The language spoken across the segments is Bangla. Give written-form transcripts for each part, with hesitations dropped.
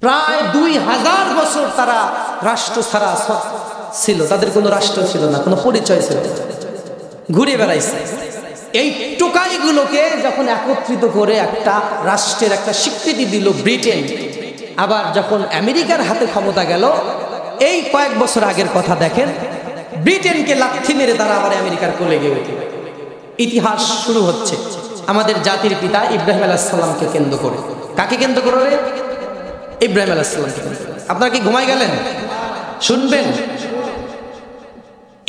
প্রায় 2000 বছর তারা রাষ্ট্র ছাড়া ছিল, তাদের কোনো রাষ্ট্র ছিল না, কোনো পরিচয় ছিল না, ঘুরে বেড়াইছে। এই টোকাইগুলোকে যখন একত্রিত করে একটা রাষ্ট্রের একটা স্বীকৃতি দিল ব্রিটেন, আবার যখন আমেরিকার হাতে ক্ষমতা গেল, এই কয়েক বছর আগের কথা দেখেন, ব্রিটেনকে লাথি মেরে তারা আবার আমেরিকার কোলে গিয়ে উঠে। ইতিহাস শুরু হচ্ছে আমাদের জাতির পিতা ইব্রাহিম আলাইহিস সালামকে কেন্দ্র করে। কাকে কেন্দ্র করে? ইব্রাহিম আলাইহিস সালামকে কেন্দ্র করে। আপনারা কি ঘুমাই গেলেন? শুনবেন।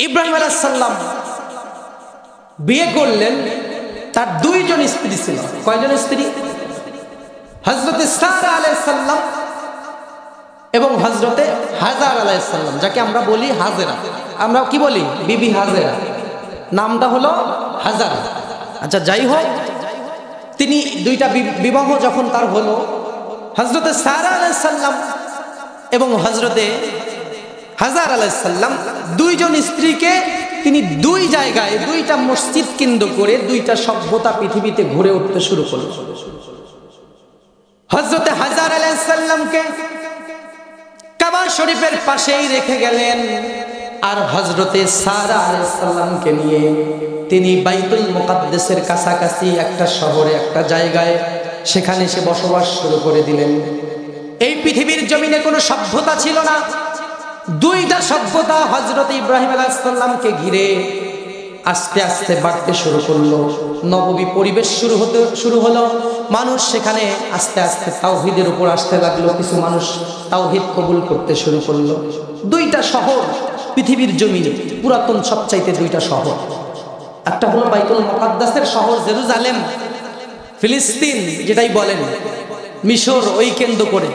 ইব্রাহিম আলাইহিস সালাম বিয়ে করলেন, তার 2 জন স্ত্রী ছিল। কয়জন স্ত্রী? হযরতে সারা আলাইহিস সালাম এবং হযরতে হাজার আলাইহিস সালাম, যাকে আমরা বলি হাজেরা। আমরা কি বলি? বিবি হাজেরা, নামটা হলো হাজারা। আচ্ছা, যাই হোক, তিনি 2টা বিবাহ যখন তার হলো, হযরতে সারা আলাইহিস সালাম এবং হযরতে হাজার আলাইহিস সালাম 2 জন স্ত্রীকে তিনি 2 জায়গায় 2টা মসজিদ কেন্দ্র করে 2টা সভ্যতা পৃথিবীতে ঘুরে উঠতে শুরু করলেন। হযরতে হাজার আলাইহিস সালামকে কাবা শরীফের পাশেই রেখে গেলেন, আর হযরতে সারা আলাইহিস সালামকে নিয়ে তিনি বাইতুল মুকাদ্দাসের কাছাকাছি একটা শহরে, একটা জায়গায়, সেখানে সে বসবাস শুরু করে দিলেন। এই পৃথিবীর জমিনে কোনো সভ্যতা ছিল না। 2টা সভ্যতা হযরত ইব্রাহিম আলাইহিস সালামকে ঘিরে আস্তে আস্তে বাড়তে শুরু করলো। নববী পরিবেশ শুরু হলো। মানুষ সেখানে আস্তে আস্তে তাওহীদের উপর আসতে লাগলো। কিছু মানুষ তাওহীদ কবুল করতে শুরু করলো। 2টা শহর পৃথিবীর জমিনে, পুরাতন সবচাইতে 2টা শহর। একটা হলো বাইতুল মুকাদ্দাসের শহর জেরুজালেম, ফিলিস্তিন যেটাই বলেন, মিশর, ওই কেন্দ্র করে,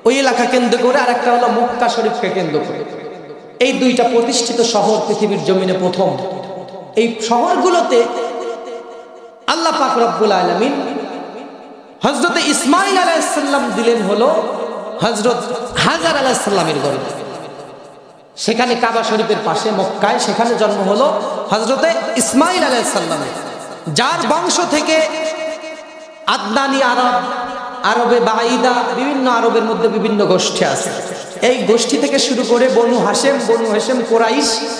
ওই এলাকা কেন্দ্র করে, আর একটা হলো মক্কা শরীফকে কেন্দ্র করে। এই 2টা প্রতিষ্ঠিত শহর পৃথিবীর জমিনে প্রথম। এই শহরগুলোতে আল্লাহ পাক রব্বুল আলামিন হযরত ইসমাঈল আলাইহিস সালাম দিলেন হলো হযরত হাজার আলাইহিস সালামের গর্ভে। সেখানে কাবা শরীফের পাশে মক্কায়, সেখানে জন্ম হলো হযরতে ইসমাঈল আলাইহিস সালামের, যার বংশ থেকে আদনানি আরব, আরবে বাঈদা, বিভিন্ন আরবের মধ্যে বিভিন্ন গোষ্ঠী আছে। এই গোষ্ঠী থেকে শুরু করে বনু হাশেম,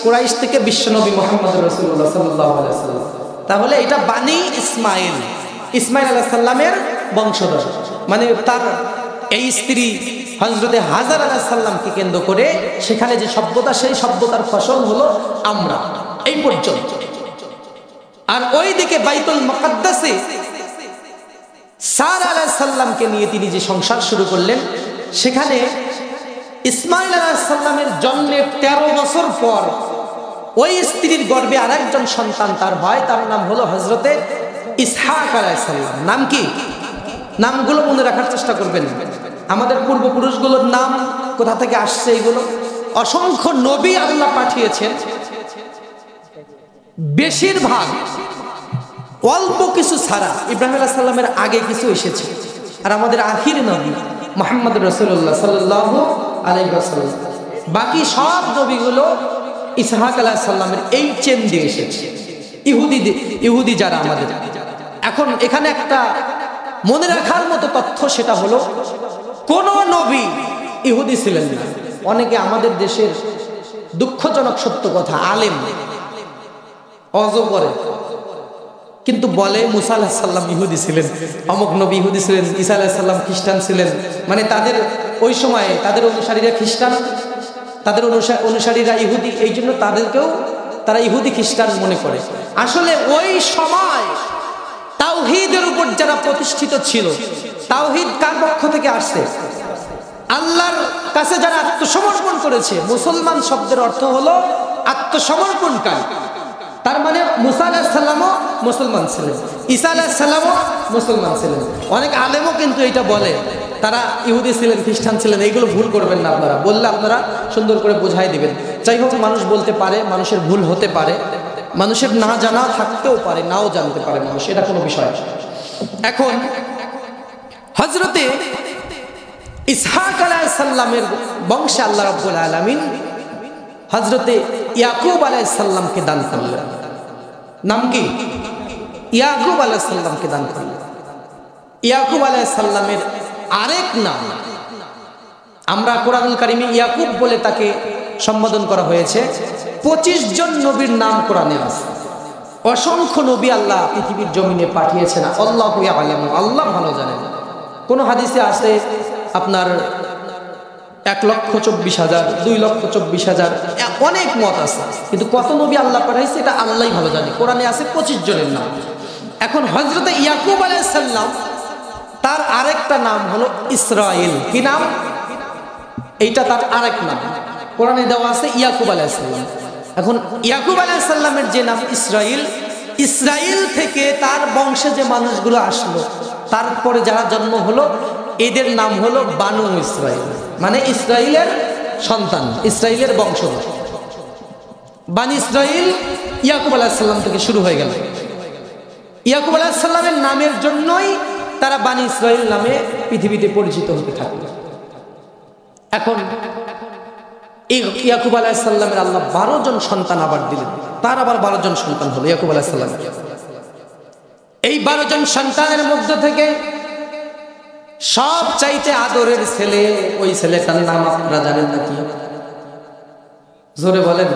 কুরাইশ থেকে বিশ্বনবী মুহাম্মদ রাসূলুল্লাহ সাল্লাল্লাহু আলাইহি ওয়াসাল্লাম। তাহলে এটা বানি ইসমাঈল আলাইহিস সালামের বংশধর। মানে তার এই স্ত্রী হযরতে হাজার আলাইহিস সালামকে কেন্দ্র করে সেখানে যে সভ্যতা, সেই সভ্যতার ফসল হলো আমরা, এই পর্যন্ত। আর ওইদিকে বাইতুল মুকাদ্দাসে সারা আলাইহিস সালামকে নিয়ে তিনি যে সংসার শুরু করলেন, সেখানে ইসমাঈল আলাইহিস সালামের জন্মের 13 বছর পর ওই স্ত্রীর গর্ভে আরেকজন সন্তান তার হয়, তার নাম হলো হযরতে ইসহাক আলাইহিস সালাম। নাম কি? নামগুলো মনে রাখার চেষ্টা করবেন। আমাদের পূর্বপুরুষগুলোর নাম কোথা থেকে আসছে, এগুলো অসংখ্য নবী আল্লাহ পাঠিয়েছেন, বেশিরভাগ অল্প কিছু ছাড়া ইব্রাহিম আলাইহিস সালামের আগে কিছু এসেছে। আর আমাদের আখির নবী মুহাম্মদ রাসূলুল্লাহ সাল্লাল্লাহু আলাইহি ওয়াসাল্লাম, বাকি সব নবীগুলো ইসহাক আলাইহিস সালামের এই চেন দিয়ে এসেছে। ইহুদি যারা আমাদের। এখন এখানে একটা মনে রাখার মতো তথ্য, সেটা হলো কোন নবী ইহুদি ছিলেন না। অনেকে আমাদের দেশের দুঃখজনক সত্য কথা, আলেম অজ করে, কিন্তু বলে মুসা আলাইহিস সালাম ইহুদি ছিলেন, অমুক নবী ইহুদি ছিলেন, ঈসা আলাইহিস সালাম খ্রিস্টান ছিলেন। মানে তাদের ওই সময়ে তাদের অনুসারীরা খ্রিস্টান, তাদের অনুসারীরা ইহুদি, এই জন্য তাদেরকেও তারা ইহুদি খ্রিস্টান মনে করে। আসলে ওই সময় তাওহীদের উপর যারা প্রতিষ্ঠিত ছিল, তাওহীদ কার পক্ষ থেকে আসছে? আল্লাহর কাছে যারা আত্মসমর্পণ করেছে। মুসলমান শব্দের অর্থ হলো আত্মসমর্পণকারী। তার মানে মুসা আলাইহিস সালামও মুসলমান ছিলেন, ঈসা আলাইহিস সালামও মুসলমান ছিলেন। অনেক আলেমও কিন্তু এটা বলে তারা ইহুদি ছিলেন, খ্রিস্টান ছিলেন। এইগুলো ভুল করবেন না আপনারা, বললে আপনারা সুন্দর করে বোঝাই দিবেন। যাই হোক, মানুষ বলতে পারে, মানুষের ভুল হতে পারে, মানুষের না জানা থাকতেও পারে, নাও জানতে পারে মানুষ, এটা কোনো বিষয়। এখন হযরতে ইসহাক আলাইহিস সালামের বংশে আল্লাহ রাব্বুল আলামিন হযরতে ইয়াকুব আলাইহিস সালামকে দান করলেন। নাম কি? ইয়াকুব আলাইহিস সালামকে দান করলেন। ইয়াকুব আলাইহিস সালামের আরেক নাম আমরা কোরআনুল কারিমে ইয়াকুব বলে তাকে সম্বোধন করা হয়েছে। 25 জন নবীর নাম কোরআনে আছে। অসংখ্য নবী আল্লাহ পৃথিবীর জমিনে পাঠিয়েছেন, আল্লাহু ইয়ালামু, আল্লাহ ভালো জানেন। কোন হাদিসে আছে আপনার 1,24,000, 2,24,000, অনেক মত আছে, কিন্তু কত নবী আল্লাহ পাঠাইছে এটা আল্লাহই ভালো জানে। কোরআনে আছে 25 জনের নাম। এখন হযরতে ইয়াকুব আলাইহিস সালাম তার আরেকটা নাম হলো ইসরাইল। কি নাম? এইটা তার আরেক নাম, কোরআনে দেওয়া আছে ইয়াকুব আলাইহিস সালাম। এখন ইয়াকুব আলাইহিস সালামের যে নাম ইসরাইল, ইসরাইল থেকে তার বংশে যে মানুষগুলো আসলো, তারপরে যারা জন্ম হলো এদের নাম হলো বানু ইসরাইল, মানে ইসরাইলের সন্তান, ইসরাইলের বংশধর। বানি ইসরাইল ইয়াকুব আলাইহিস সালাম থেকে শুরু হয়ে গেল। ইয়াকুব আলাইহিস সালামের নামের জন্যই তারা বানি ইসরাইল নামে পৃথিবীতে পরিচিত হতে থাকলো। এখন ইয়াকুব আলাইহিস সালামের আল্লাহ 12 জন সন্তান আবার দিলেন, তার আবার 12 জন সন্তান হলো ইয়াকুব আলাইহিস সালাম। এই 12 জন সন্তানের মধ্য থেকে সব চাইতে আদরের ছেলে, ওই ছেলেটার নাম আপনারা জানেন নাকি? জোরে বলেন,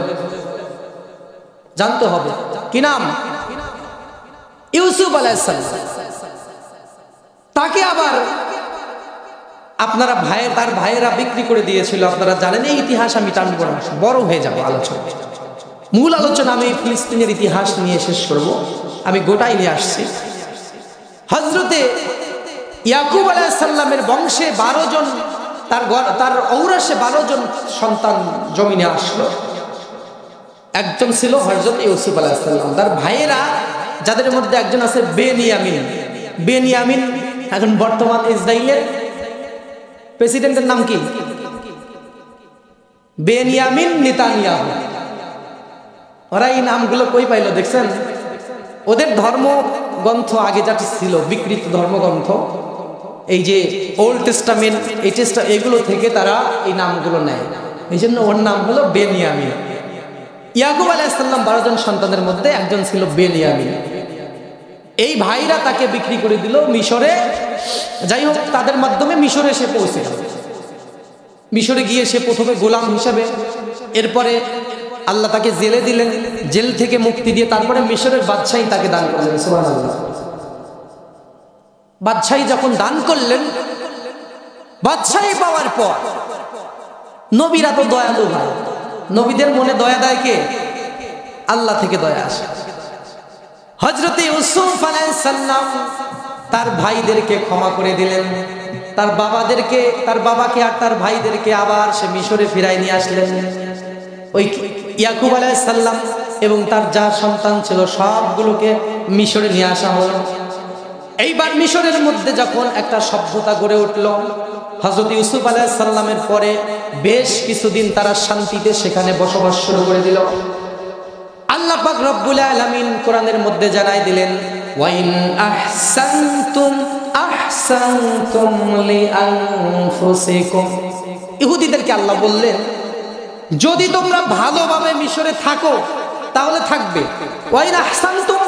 জানতে হবে। কি নাম? ইউসুফ আলাইহিস সালাম। তাকে আবার আপনারা তার ভাইয়েরা বিক্রি করে দিয়েছিল, আপনারা জানেন। এই ইতিহাস আমি টানবো না, বড় হয়ে যাবো আলোচনা। মূল আলোচনা আমি ফিলিস্তিনের ইতিহাস নিয়ে শেষ করব, আমি গোটাই নিয়ে আসছি। হযরতে ইয়াকুব আলাইহিস সালামের বংশে 12 জন, তার ঔরসে 12 জন সন্তান জমিনে আসলো। একজন ছিল হযরত ইউসুফ আলাইহিস সালাম। তার ভাইয়েরা, যাদের মধ্যে একজন আছে বেনিয়ামিন। বেনিয়ামিন এখন বর্তমান ইসরায়েলের প্রেসিডেন্টের নাম কি? Benjamin Netanyahu. ওরা এই নামগুলো কই পাইলো দেখছেন? ওদের ধর্মগ্রন্থ আগে যা ছিল, বিকৃত ধর্মগ্রন্থ, এই যে ওল্ড টেস্টামেন্ট, এগুলো থেকে তারা এই নামগুলো নেয়। এই জন্য ওর নাম হলো বেনিয়ামিন। ইয়াকুব আলাইহিস সালাম 12 জন সন্তানের মধ্যে একজন ছিল বেনিয়ামিন। এই ভাইরা তাকে বিক্রি করে দিল মিশরে। যাই হোক, তাদের মাধ্যমে মিশরে সে পৌঁছে গেল। মিশরে গিয়ে সে প্রথমে গোলাম হিসাবে, এরপরে আল্লাহ তাকে জেলে দিলেন, জেল থেকে মুক্তি দিয়ে তারপরে মিশরের বাদশাহী তাকে দান করলেন। সুবহানাল্লাহ। বাদশাহী যখন দান করলেন, বাদশাহী পাওয়ার পর, নবীরা তো দয়ালু ভাই, নবীদের মনে দয়া দেয় কে? আল্লাহ থেকে দয়া আসে। হযরতে ইউসুফ আলাইহিস সালাম তার ভাইদেরকে ক্ষমা করে দিলেন। তার বাবাকে আর তার ভাইদেরকে আবার সে মিশরে ফিরাই নিয়ে আসলেন। ওই ইয়াকুব আলাইহিস সালাম এবং তার যা সন্তান ছিল সবগুলোকে মিশরে নিয়ে আসা হলো। এইবার মিশরের মধ্যে যখন একটা সভ্যতা গড়ে উঠল, হযরত ইউসুফ আলাইহিস সালামের পরে বেশ কিছুদিন তারা শান্তিতে সেখানে বসবাস শুরু করে দিল। আল্লাহ পাক রব্বুল আলামিন কোরআনের মধ্যে জানাই দিলেন, ওয়াইন আহসানতুম আহসানতুম লিআনফুসিকুম। ইহুদিদেরকে আল্লাহ বললেন, যদি তোমরা ভালোভাবে মিশরে থাকো তাহলে থাকবে। ওয়াইন আহসানতুম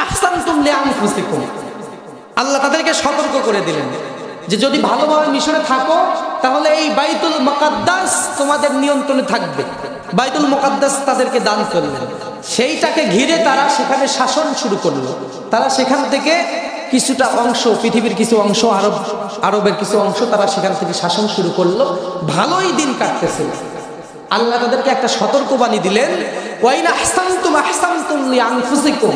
আহসানতুম লিআনফুসিকুম। আল্লাহ তাদেরকে সতর্ক করে দিলেন যে যদি ভালোভাবে মিশরে থাকো তাহলে এই বাইতুল মুকাদ্দাস তোমাদের নিয়ন্ত্রণে থাকবে। বাইতুল মুকাদ্দাস তাদেরকে দান করলেন। সেইটাকে ঘিরে তারা সেখানে শাসন শুরু করলো। তারা সেখান থেকে কিছুটা অংশ, পৃথিবীর কিছু অংশ, আরবের কিছু অংশ, তারা সেখান থেকে শাসন শুরু করলো। ভালোই দিন কাটতেছিল। আল্লাহ তাদেরকে একটা সতর্কবাণী দিলেন, ওয়াইন আহসানতুম আহসানতুম লিআনফুসিকুম।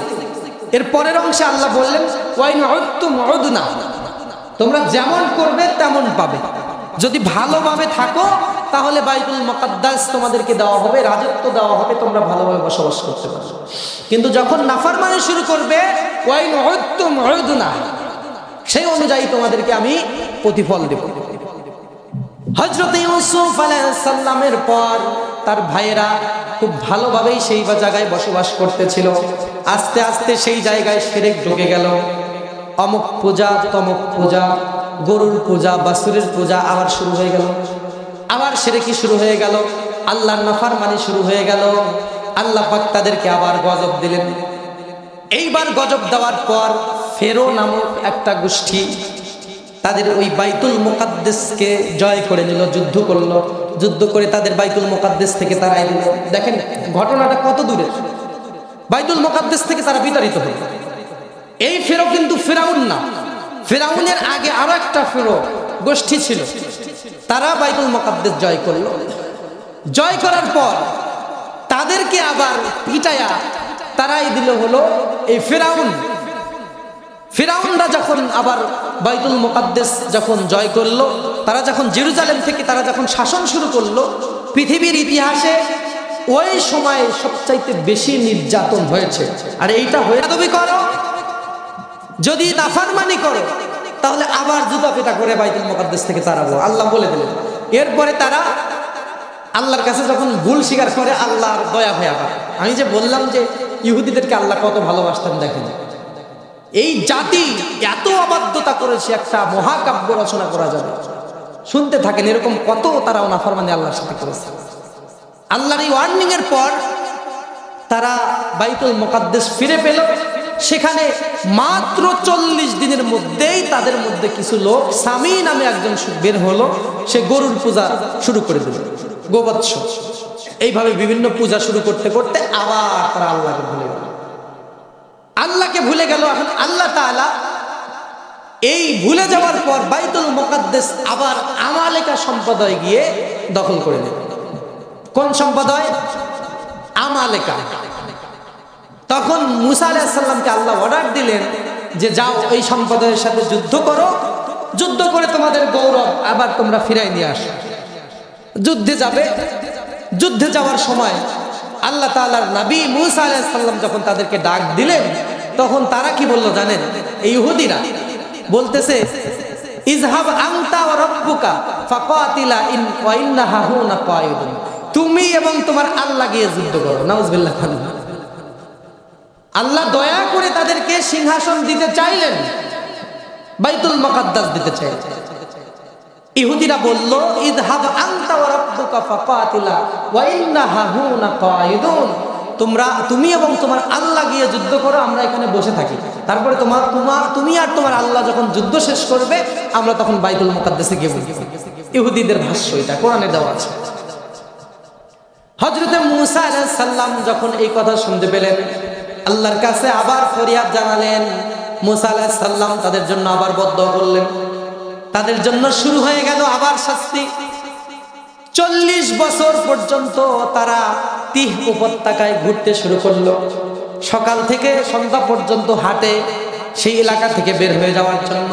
এর পরের অংশে আল্লাহ বললেন, ওয়াইন উদতুম উদনা। তোমরা যেমন করবে তেমন পাবে। যদি ভালোভাবে থাকো তাহলে বাইতুল মুকাদ্দাস তোমাদেরকে দেওয়া হবে, রাজত্ব দেওয়া হবে, তোমরা ভালোভাবে বসবাস করতে পারবে। কিন্তু যখন নাফরমানি শুরু করবে, ওয়াইন উদতুম উদনা, সেই অনুযায়ী তোমাদেরকে আমি প্রতিফল দেব। হযরত ইউসুফ আলাইহিস সালামের পর তার ভাইয়েরা খুব ভালোভাবেই সেই জায়গায় বসবাস করতেছিল। আস্তে আস্তে সেই জায়গায় শিরক ঢুকে গেল। অমুক পূজা, তমুক পূজা, গরুর পূজা, বাছুরের পূজা আবার শুরু হয়ে গেল। আবার শিরকি শুরু হয়ে গেল, আল্লাহর নাফরমানি শুরু হয়ে গেল। আল্লাহ পাক তাদেরকে আবার গজব দিলেন। এইবার গজব দেওয়ার পর ফেরো নামক একটা গোষ্ঠী, তাদের ওই বাইতুল মুকাদ্দাসকে জয় করে নিল, যুদ্ধ করলো, যুদ্ধ করে তাদের বাইতুল মুকাদ্দাস থেকে তাড়াই দিল। দেখেন ঘটনাটা কত দূরে, বাইতুল মুকাদ্দাস থেকে তারা বিতাড়িত হলো। এই ফেরো কিন্তু ফেরাউন না, ফেরাউনের আগে আরো একটা ফেরো গোষ্ঠী ছিল, তারা বাইতুল মুকাদ্দাস জয় করলো। জয় করার পর তাদেরকে আবার পিটায়া তারাই দিল হলো এই ফেরাউন। ফেরাউনরা যখন আবার বাইতুল মুকাদ্দাস যখন জয় করলো, তারা যখন জেরুজালেম থেকে তারা যখন শাসন শুরু করলো, পৃথিবীর ইতিহাসে ওই সময় সবচাইতে বেশি নির্যাতন হয়েছে। আর এইটা হয়ে তবে করো, যদি নাফরমানি করো তাহলে আবার জুতা পেটা করে বাইতুল মুকাদ্দাস থেকে তাড়াবো, আল্লাহ বলে দিলেন। এরপরে তারা আল্লাহর কাছে যখন ভুল স্বীকার করে, আল্লাহর দয়া হয়ে আবার, আমি যে বললাম যে ইহুদিদেরকে আল্লাহ কত ভালোবাসতেন, দেখেন এই জাতি এত অবাধ্যতা করেছে, একটা মহাকাব্য রচনা করা যাবে। শুনতে থাকেন এরকম কত তারা নাফরমানি আল্লাহর সাথে করেছে। আল্লাহর এই ওয়ার্নিং এর পর তারা বাইতুল মুকাদ্দাস ফিরে পেল। সেখানে মাত্র 40 দিনের মধ্যেই তাদের মধ্যে কিছু লোক, সামি নামে একজন বের হলো, সে গরুর পূজা শুরু করে দিল, গোবৎস। এইভাবে বিভিন্ন পূজা শুরু করতে করতে আবার তারা আল্লাহকে ভুলে গেল, আল্লাহকে ভুলে গেল। এখন আল্লাহ তাআলা এই ভুলে যাওয়ার পর বাইতুল মুকাদ্দাস আবার আমালেকা সম্প্রদায় গিয়ে দখল করে নেয়। কোন সম্প্রদায়? আমালেকা। তখন মুসা আলাইহিস সালামকে আল্লাহ অর্ডার দিলেন যে যাও এই সম্প্রদায়ের সাথে যুদ্ধ করো, যুদ্ধ করে তোমাদের গৌরব আবার তোমরা ফিরাই নিয়ে আসো। যুদ্ধে যাবে। যুদ্ধে যাওয়ার সময় আল্লাহ তাআলার নবী মুসা আলাইহিস সালাম যখন তাদেরকে ডাক দিলেন, তখন তারা কি বলল জানেন? এই ইহুদিরা বলতেছে, ইযহাব আনতা ওয়া রাব্বুকা ফাকাতিলা ওয়া ইন্না হাহুনা কায়িদুন, তুমি এবং তোমার আল্লাহ গিয়ে যুদ্ধ করো। নাউযুবিল্লাহ। আল্লাহ দয়া করে তাদেরকে সিংহাসন দিতে চাইলেন, বাইতুল মুকাদ্দাস দিতে চাইলেন। ইহুদিরা বলল, ইযহাব আনতা ওয়া রাব্বুকা ফাকাতিলা ওয়া ইন্না হাহুনা কায়িদুন, তুমি এবং তোমার আল্লাহ গিয়ে যুদ্ধ করো, আমরা এখানে বসে থাকি। তারপরে তুমি আর তোমার আল্লাহ যখন যুদ্ধ শেষ করবে, আমরা তখন বাইতুল মুকাদ্দাসে গিয়ে বসবো। ইহুদিদের ভাষ্য, এটা কোরআনে দেওয়া আছে। হযরতে মুসা আলাইহিস সালাম যখন এই কথা শুনতে পেলেন, আল্লাহর কাছে আবার ফরিয়াদ জানালেন। মুসা আলাইহিস সালাম তাদের জন্য আবার বদদোয়া করলেন। তাদের জন্য শুরু হয়ে গেল আবার শাস্তি। 40 বছর পর্যন্ত তারা তিহ উপত্যকায় ঘুরতে শুরু করলো। সকাল থেকে সন্ধ্যা পর্যন্ত হাঁটে সেই এলাকা থেকে বের হয়ে যাওয়ার জন্য।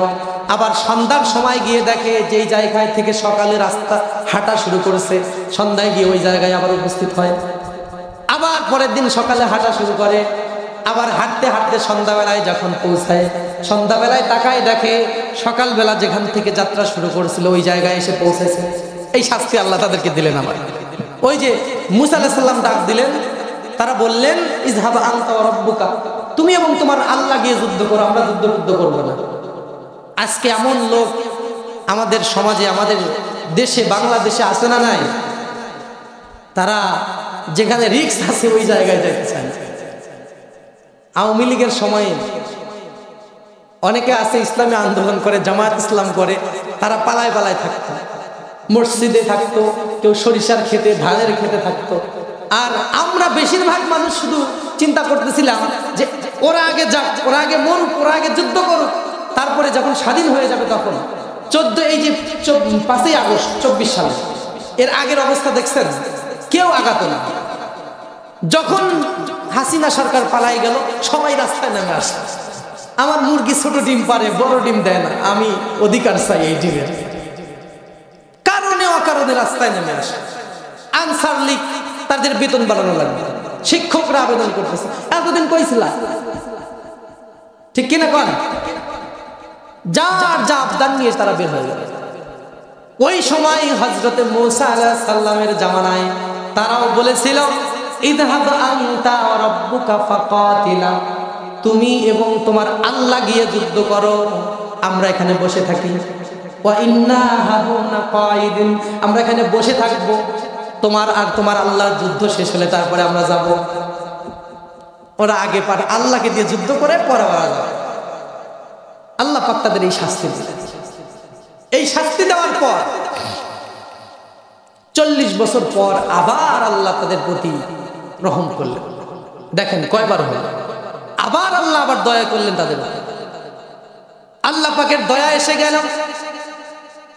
আবার সন্ধ্যার সময় গিয়ে দেখে যেই জায়গায় থেকে সকালে রাস্তা হাঁটা শুরু করেছে, সন্ধ্যায় গিয়ে ওই জায়গায় আবার উপস্থিত হয়। আবার পরের দিন সকালে হাঁটা শুরু করে, আবার হাঁটতে হাঁটতে সন্ধ্যাবেলায় যখন পৌঁছায়, সন্ধ্যাবেলায় তাকায় দেখে সকালবেলা যেখান থেকে যাত্রা শুরু করেছিল ওই জায়গায় এসে পৌঁছেছে। এই শাস্তি আল্লাহ তাদেরকে দিলেন। আবার ওই যে মুসা আলাইহিস সালাম ডাক দিলেন, তারা বললেন, ইযহাব আনতা ওয়া রাব্বুকা, তুমি এবং তোমার আল্লাহ গিয়ে যুদ্ধ করো, আমরা যুদ্ধ করবো না। আজকে এমন লোক আমাদের সমাজে, আমাদের দেশে, বাংলাদেশে আছে না নাই? তারা যেখানে রিস্ক আছে ওই জায়গায় যেতে চায়। আওয়ামী লীগের সময়ে অনেকে আছে ইসলামী আন্দোলন করে, জামায়াত ইসলাম করে, তারা পালায় পালায় থাকতো, মসজিদে থাকতো, কেউ সরিষার খেতে, ধানের খেতে থাকতো। আর আমরা বেশিরভাগ মানুষ শুধু চিন্তা করতেছিলাম যে ওরা আগে যাক, ওরা আগে মরুক, ওরা আগে যুদ্ধ করুক, তারপরে যখন স্বাধীন হয়ে যাবে তখন। 5ই আগস্ট 24 সালে এর আগের অবস্থা দেখছেন, কেউ আগাতো না। যখন হাসিনা সরকার পালাই গেল, সবাই রাস্তায় নেমে আসে। আমার মুরগি ছোট ডিম পারে, বড় ডিম দেয় না, আমি অধিকার চাই এই ডিমের। কারণে অকারণে রাস্তায় নেমে আসে। আনসার লীগ তাদের বেতন বাড়ানো লাগবে, শিক্ষকরা আবেদন করতেছে। এতদিন কইছিল, ঠিক কিনা কোন? যার যা আবদান নিয়ে তারা বের হয়ে গেল। ওই সময় হযরতে মুসা আলাইহিস সালামের জামানায় তারাও বলেছিল, ইযহাব আনতা ওয়া রাব্বুকা ফাকাতিলা, তুমি এবং তোমার আল্লাহ গিয়ে যুদ্ধ করো, আমরা এখানে বসে থাকি। ওয়া ইন্না হাহুনা কায়িদুন, আমরা এখানে বসে থাকবো, তোমার আর তোমার আল্লাহর যুদ্ধ শেষ হলে তারপরে আমরা যাব। ওরা আগে আল্লাহকে দিয়ে যুদ্ধ করে পরে ওরা যাবে। আল্লাহ পাক তাদের এই শাস্তি দিলেন। এই শাস্তি দেওয়ার পর 40 বছর পর আবার আল্লাহ তাদের প্রতি রহম করলেন। দেখেন কয়বার হল, আবার আল্লাহ আবার দয়া করলেন তাদের। আল্লাহ পাকের দয়া এসে গেল।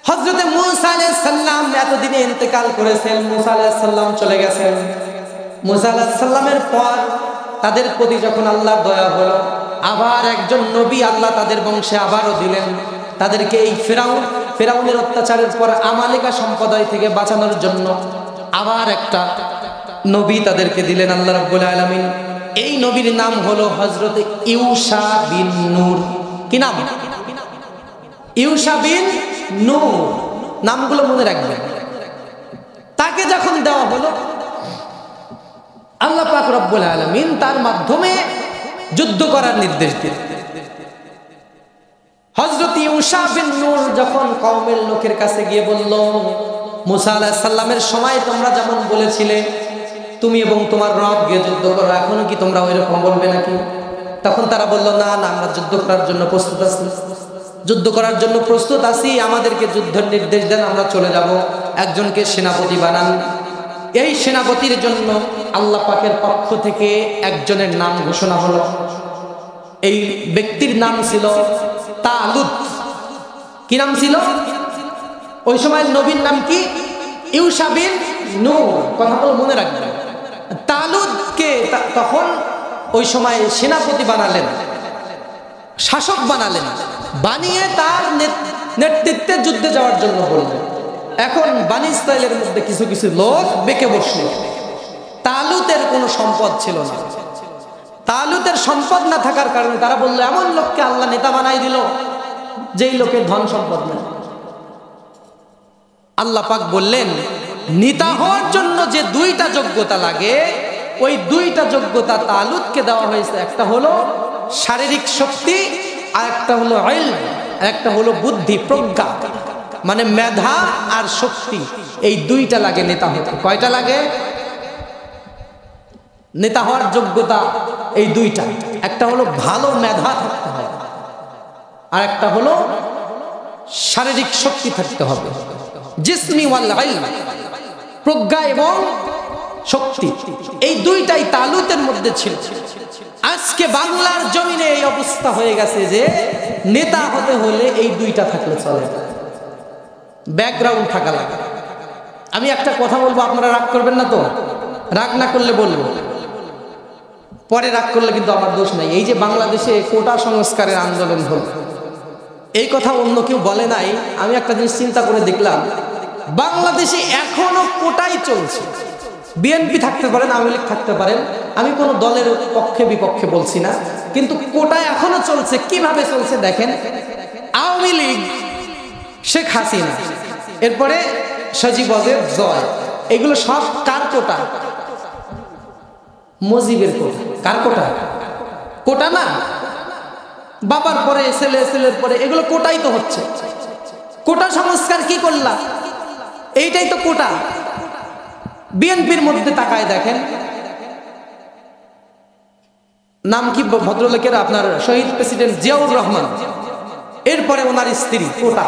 হযরতে মূসা আলাইহিস সালাম এতদিনে ইন্তেকাল করেছেন, মূসা আলাইহিস সালাম চলে গেছেন। মূসা আলাইহিস সালামের পর তাদের প্রতি যখন আল্লাহর দয়া হলো, আবার একজন নবী আল্লাহ তাদের বংশে আবারও দিলেন। তাদেরকে এই ফেরাউনের অত্যাচারের পর আমালিকা সম্প্রদায় থেকে বাঁচানোর জন্য আবার একটা নবী তাদেরকে দিলেন আল্লাহ রাব্বুল আলামিন। এই নবীর নাম হলো হযরতে ইউশা বিন নূর। কি নাম? ইউশা বিন নূর। নামগুলো মনে রাখবেন। তাকে যখন দেওয়া হলো, আল্লাহ পাক রব্বুল আলামিন তার মাধ্যমে যুদ্ধ করার নির্দেশ দিলেন। হযরত ইউশা বিন নূর যখন কওমের লোকের কাছে গিয়ে বলল, মূসা আলাইহিস সালামের সময় তোমরা যেমন বলেছিলে তুমি এবং তোমার রব গিয়ে যুদ্ধ করো, এখনো কি তোমরা ওইরকম বলবে নাকি? তখন তারা বলল, না না, আমরা যুদ্ধ করার জন্য প্রস্তুত আছি, যুদ্ধ করার জন্য প্রস্তুত আছি, আমাদেরকে যুদ্ধের নির্দেশ দেন, আমরা চলে যাব। একজনকে সেনাপতি বানান। এই সেনাপতির জন্য আল্লাহ পাকের পক্ষ থেকে একজনের নাম ঘোষণা হলো। এই ব্যক্তির নাম ছিল তালুত। কি নাম ছিল? ওই সময় নবীর নাম কি? ইউশা বিন নূর। কথাগুলো মনে রাখবেন। তালুতকে তখন ওই সময় সেনাপতি বানালেন, শাসক বানালেন, বানিয়ে তার নেতৃত্বে যুদ্ধে যাওয়ার জন্য বললেন। এখন বনী ইসরাইলের মধ্যে কিছু কিছু লোক বেঁকে বসল। তালুতের কোনো সম্পদ ছিল না। তালুতের সম্পদ না থাকার কারণে তারা বলল, এমন লোককে আল্লাহ নেতা বানাই দিল যেই লোকের ধন সম্পদ নেই। আল্লাহ পাক বললেন, নেতা হওয়ার জন্য যে দুইটা যোগ্যতা লাগে, ওই দুইটা যোগ্যতা তালুতকে দেওয়া হয়েছে। একটা হলো শারীরিক শক্তি, আর একটা হলো ইলম, আর একটা হলো বুদ্ধি, প্রজ্ঞা, মানে মেধা আর শক্তি। এই দুইটা লাগে নেতা হতে। কয়টা লাগে? নেতা হওয়ার যোগ্যতা এই দুইটা। একটা হলো ভালো মেধা থাকতে হবে, আর একটা হলো শারীরিক শক্তি থাকতে হবে। জিসমি ওয়াল ইলম, প্রজ্ঞা এবং শক্তি, এই দুইটাই তালুতের মধ্যে ছিল। আজকে বাংলার জমিনে এই অবস্থা হয়ে গেছে যে নেতা হতে হলে এই দুইটা থাকলে চলে না, ব্যাকগ্রাউন্ড থাকা লাগে। আমি একটা কথা বলবো, আপনারা রাগ করবেন না তো? রাগ না করলে বলবো, পরে রাগ করলে কিন্তু আমার দোষ নাই। এই যে বাংলাদেশে কোটা সংস্কারের আন্দোলন হল, এই কথা অন্য কেউ বলে নাই। আমি একটা জিনিস চিন্তা করে দেখলাম, বাংলাদেশে এখনো কোটাই চলছে। বিএনপি থাকতে পারেন, আওয়ামী লীগ থাকতে পারেন, আমি কোনো দলের পক্ষে বিপক্ষে বলছি না, কিন্তু কোটা এখনো চলছে। কিভাবে চলছে দেখেন। আওয়ামী লীগ, শেখ হাসিনা, এরপরে সজীবদের জয়, এগুলো সব কার কোটা? মুজিবের কোটা। কার কোটা? কোটা না, বাবার পরে ছেলের পরে, এগুলো কোটাই তো হচ্ছে। কোটা সংস্কার কি করলা? এইটাই তো কোটা। বিএনপির মধ্যে তাকায় দেখেন, নাম কি ভদ্রলোকের? আপনার শহীদ প্রেসিডেন্ট জিয়াউর রহমান, এরপরে ওনার স্ত্রী, কোটা।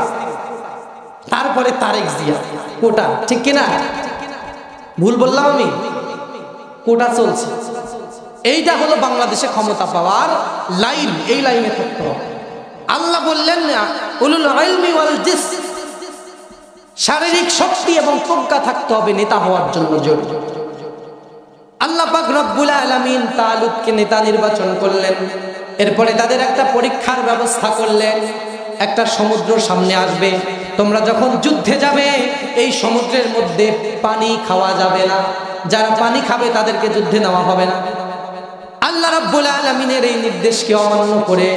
তারপরে তারেক জিয়া, কোটা। ঠিক কিনা? ভুল বললাম আমি? কোটা চলছে। এইটা হলো বাংলাদেশে ক্ষমতা পাওয়ার লাইন। এই লাইনে থাকতে হবে। আল্লাহ বললেন, উলুল ইলমি ওয়াল জিসম, শারীরিক শক্তি এবং প্রজ্ঞা থাকতে হবে নেতা হওয়ার জন্য জরুরি। আল্লাহ পাক রব্বুল আলামিন তালুতকে নেতা নির্বাচন করলেন। এরপরে তাদের একটা পরীক্ষার ব্যবস্থা করলেন। একটা সমুদ্র সামনে আসবে, তোমরা যখন যুদ্ধে যাবে এই সমুদ্রের মধ্যে পানি খাওয়া যাবে না, যারা পানি খাবে তাদেরকে যুদ্ধে নেওয়া হবে না। আল্লাহ রাব্বুল আলামিনের এই নির্দেশকে অমান্য করে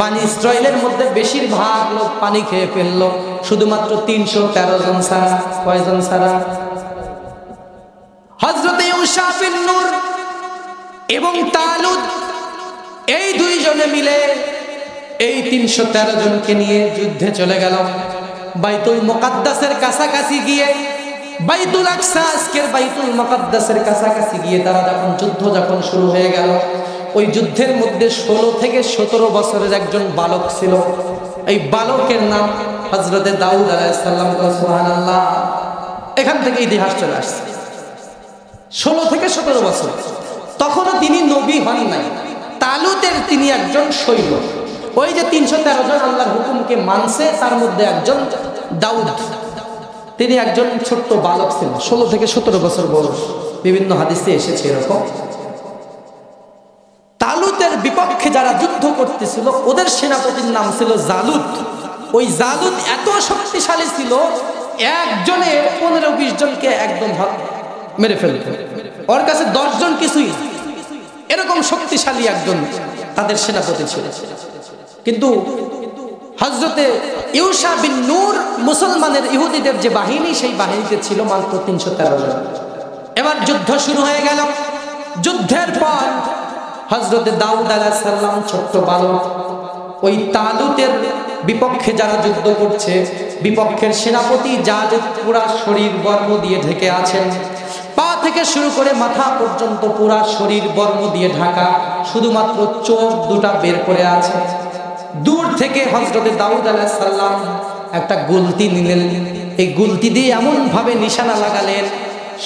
বনী ইসরাইলের মধ্যে বেশিরভাগ লোক পানি খেয়ে ফেললো, শুধুমাত্র 313 জন ছাড়া। কয়জন ছাড়া? হযরতে ইউশা বিন নূর এবং তালুত, এই দুইজনে মিলে এই 313 জনকে নিয়ে যুদ্ধে চলে গেল। বাইতুল মুকাদ্দাসের কাছাকাছি গিয়ে, বাইতুল আকসা, আজকের বাইতুল মুকাদ্দাসের কাছাকাছি গিয়ে তারা যখন শুরু হয়ে গেল, ওই যুদ্ধের মধ্যে 16 থেকে 17 বছরের একজন বালক ছিল। এই বালকের নাম হযরতে দাউদ আলাইহিস সালাম, সুবহানাল্লাহ। এখান থেকে ইতিহাস চলে আসছে 16 থেকে 17 বছর। তখনও তিনি নবী হন নাই। তালুতের তিনি একজন সৈন্য। ওই যে 313 জন আল্লাহর হুকুমকে মানছে, তার মধ্যে একজন দাউদ, তিনি একজন ছোট্ট বালক ছিলেন, 16 থেকে 17 বছর বয়স। বিভিন্ন হাদিসে এসেছে এরকম। তালুতের বিপক্ষে যারা যুদ্ধ করতেছিল ওদের সেনাপতির নাম ছিল জালুত। ওই জালুত এত শক্তিশালী ছিল, একজনে 15-20 জনকে একদম মেরে ফেলত। ওর কাছে 10 জন কিছুই, এরকম শক্তিশালী একজন তাদের সেনাপতি ছিল। কিন্তু হযরতে ইউশা বিন নূর মুসলমানের ইহুদিদের যে বাহিনী, সেই বাহিনীতে ছিল মাত্র 313 জন। এবার যুদ্ধ শুরু হয়ে গেল। যুদ্ধের পর হযরতে দাউদ আলাইহিস সালাম ছোট্ট বালক, ওই তালুতের বিপক্ষে যারা যুদ্ধ করছে, বিপক্ষের সেনাপতি জালুত পুরা শরীর বর্ম দিয়ে ঢেকে আছেন। পা থেকে শুরু করে মাথা পর্যন্ত পুরা শরীর বর্ম দিয়ে ঢাকা, শুধুমাত্র চোখ দুটা বের করে আছে। দূর থেকে হযরতে দাউদ আলাইহিস সালাম একটা গুলতি নিলেন। এই গুলতি দিয়ে এমন ভাবে নিশানা লাগালেন,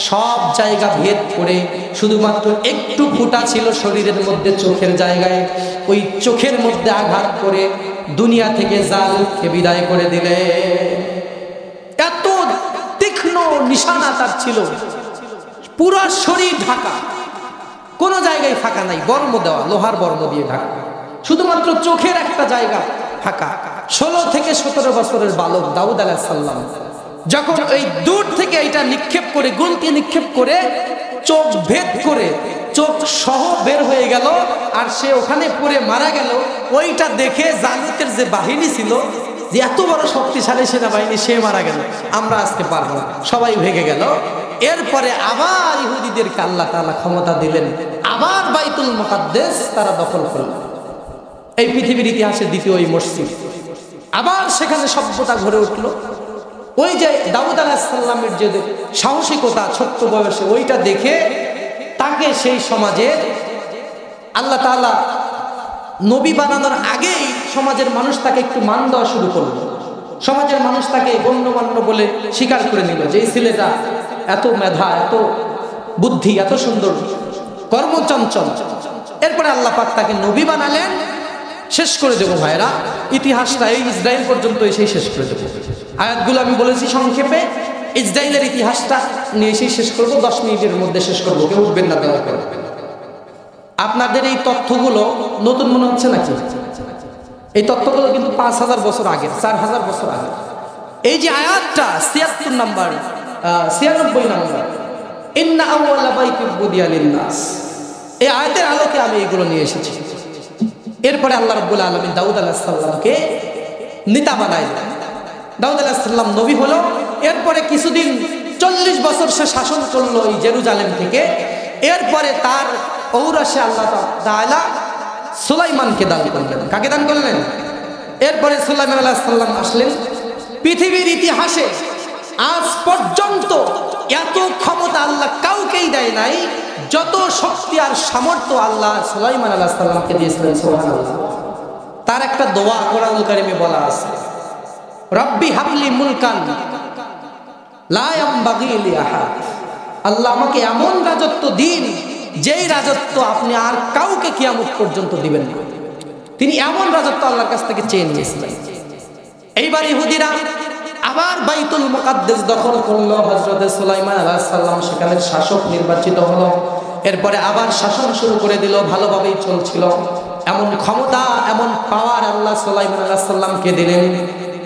সব জায়গা ভেদ করে শুধুমাত্র একটু ফুটা ছিল শরীরের মধ্যে, চোখের জায়গায়। ওই চোখের মধ্যে আঘাত করে দুনিয়া থেকে জালুতকে বিদায় করে দিলে। এত তীক্ষ্ণ নিশানা তার ছিল, পুরো শরীর ঢাকা, কোনো জায়গায় ফাঁকা নাই, বর্ম দেওয়া, লোহার বর্ম দিয়ে ঢাকা, শুধুমাত্র চোখের একটা জায়গা ফাঁকা। 16 থেকে 17 বছরের বালক দাউদ আলাইহিস সালাম যখন এই দূর থেকে এটা নিক্ষেপ করে, গুলতি নিক্ষেপ করে চোখ ভেদ করে চোখ সহ বের হয়ে গেল, আর সে ওখানে পড়ে মারা গেল। ওইটা দেখে জালুতের যে বাহিনী ছিল, যে এত বড় শক্তিশালী সেনাবাহিনী, সে মারা গেল, আমরা আজকে পারবো না, সবাই ভেগে গেল। এরপরে আবার ইহুদিদেরকে আল্লাহ তাআলা ক্ষমতা দিলেন, আবার বাইতুল মুকাদ্দাস তারা দখল করল। এই পৃথিবীর ইতিহাসে দ্বিতীয় ওই মসজিদ, আবার সেখানে সভ্যতা গড়ে উঠলো। ওই যে দাউদ আলাইহিস সালামের যে সাহসিকতা ছোট্ট বয়সে, ওইটা দেখে তাকে সেই সমাজে আল্লাহ তাআলা নবী বানানোর আগেই সমাজের মানুষ তাকে একটু মান দেওয়া শুরু করলো। সমাজের মানুষ তাকে গণ্যমান্য বলে স্বীকার করে নিল যে এই ছেলেটা এত মেধা, এত বুদ্ধি, এত সুন্দর, কর্মচঞ্চল। এরপরে আল্লাহ পাক তাকে নবী বানালেন। শেষ করে দেবো ভাইরা, ইতিহাসটা এই ইসরায়েল পর্যন্ত এসেই শেষ করে দেবো। আয়াতগুলো আমি বলেছি সংক্ষেপে, ইসরায়েলের ইতিহাসটা নিয়ে এসেই শেষ করবো, 10 মিনিটের মধ্যে শেষ করবো, কেউ উঠবেন না দয়া করে। আপনাদের এই তথ্যগুলো নতুন মনে হচ্ছে নাকি? এই তথ্যগুলো কিন্তু 5000 বছর আগে, 4000 বছর আগে। এই যে আয়াতটা 96 নাম্বার, 96 নাম্বার, ইন্না আউওয়ালা বাইতিন বুদিয়া লিন-নাস, এই আয়াতের আলোকে আমি এগুলো নিয়ে এসেছি। এরপরে আল্লাহ রাব্বুল আলামিন দাউদ আলাইহিস সালামকে নেতা বানাইলেন। দাউদ আলাইহিস সালাম নবী হলো। এরপরে কিছুদিন 40 বছর সে শাসন করলো এই জেরুজালেম থেকে। এরপরে তার ঔরাসে আল্লাহ তাআলা সুলাইমানকে দান করলেন। কাকে দান করলেন? এরপরে সুলাইমান আলাইহিস সালাম আসলেন। পৃথিবীর ইতিহাসে আজ পর্যন্ত এত ক্ষমতা আল্লাহ কাউকেই দেয় নাই, যত শক্তি আর সামর্থ্য আল্লাহ সুলাইমান আলাইহিস সালামকে দিয়েছিলেন। সুবহানাল্লাহ। তার একটা দোয়া কোরআনুল কারীমে বলা আছে, রব্বি হাবলি মুলকান লা ইয়ামবাগি লি আহাদ, আল্লাহ আমাকে এমন রাজত্ব দিন যেই রাজত্ব আপনি আর কাউকে কিয়ামত পর্যন্ত দিবেন না। তিনি এমন রাজত্ব আল্লাহর কাছ থেকে চেয়ে নিয়েছিলেন। এইবার ইহুদিরা আবার বাইতুল মুকাদ্দাস দখল করলো। হযরত সুলাইমান আলাইহিস সালাম সেখানে শাসক নির্বাচিত হলো। এরপরে আবার শাসন শুরু করে দিল, ভালোভাবেই চলছিল। এমন ক্ষমতা, এমন পাওয়ার আল্লাহ সুলাইমান আলাইহিস সালামকে দিলেন,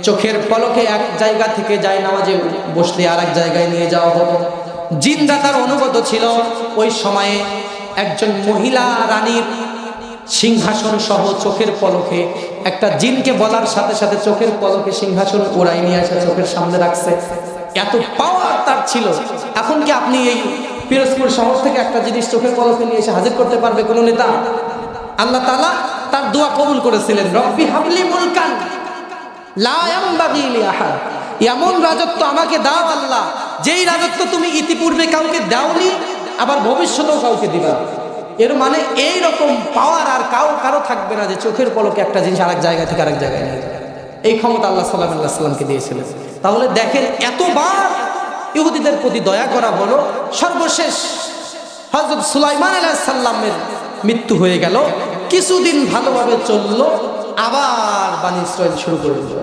চোখের পলকে এক জায়গা থেকে যায় নামাজে বসলে আর এক জায়গায় নিয়ে যাওয়া হতো। জিনরা তার অনুগত ছিল। ওই সময়ে একজন মহিলা রানীর সিংহাসন সহ চোখের পলকে একটা জিনকে বলার সাথে সাথে চোখের পলকে সিংহাসন উড়াই নিয়ে আসে, চোখের সামনে রাখছে। এত পাওয়ার তার ছিল। এখন কি আপনি এই পিরোজপুর শহর থেকে একটা জিনিস চোখের পলকে নিয়ে এসে হাজির করতে পারবে কোনো নেতা? আল্লাহ তাআলা তার দোয়া কবুল করেছিলেন, রব্বি হাবলি মুলকান লা ইয়ামবাগি লি আহাদ, এমন রাজত্ব আমাকে দাও আল্লাহ, যেই রাজত্ব তুমি ইতিপূর্বে কাউকে দাওনি, আবার ভবিষ্যতেও কাউকে দিবা। এর মানে এই রকম পাওয়ার আর কারো থাকবে না যে চোখের পলকে একটা জিনিস আরেক জায়গা থেকে আরেক জায়গায় নিয়ে যাবে। এই ক্ষমতা আল্লাহ সাল্লাল্লাহু আলাইহি ওয়াসাল্লামকে দিয়েছিলেন। তাহলে দেখেন এতবার ইহুদিদের প্রতি দয়া করা হলো, সর্বশেষ হযরত সুলাইমান আলাইহিস সালামের মৃত্যু হয়ে গেল, কিছুদিন ভালোভাবে চললো, আবার বনী ইসরাইল শুরু করে দিল,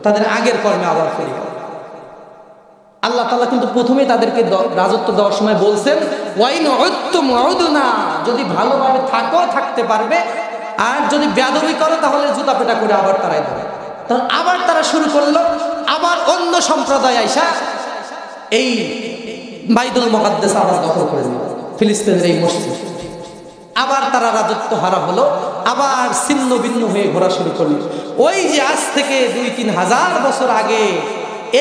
তাদের আগের কর্মে আবার ফিরে গেল। আল্লাহ তাআলা কিন্তু প্রথমেই তাদেরকে রাজত্ব দেওয়ার সময় বলছেন ওয়াইন উদ্তুম উদনা, যদি ভালোভাবে থাকো থাকতে পারবে, আর যদি বেয়াদবি করো তাহলে জুতা পেটা করে আবার তারাই দেবে। তখন আবার তারা শুরু করলো, আবার অন্য সম্প্রদায় আইসা এই বাইতুল মুকাদ্দাস আবার দখল করে নিল, ফিলিস্তিনের এই মসজিদ। আবার তারা রাজত্ব হারা হলো, আবার ছিন্ন ভিন্ন হয়ে ঘোরা শুরু করলো। ওই যে আজ থেকে 2-3 হাজার বছর আগে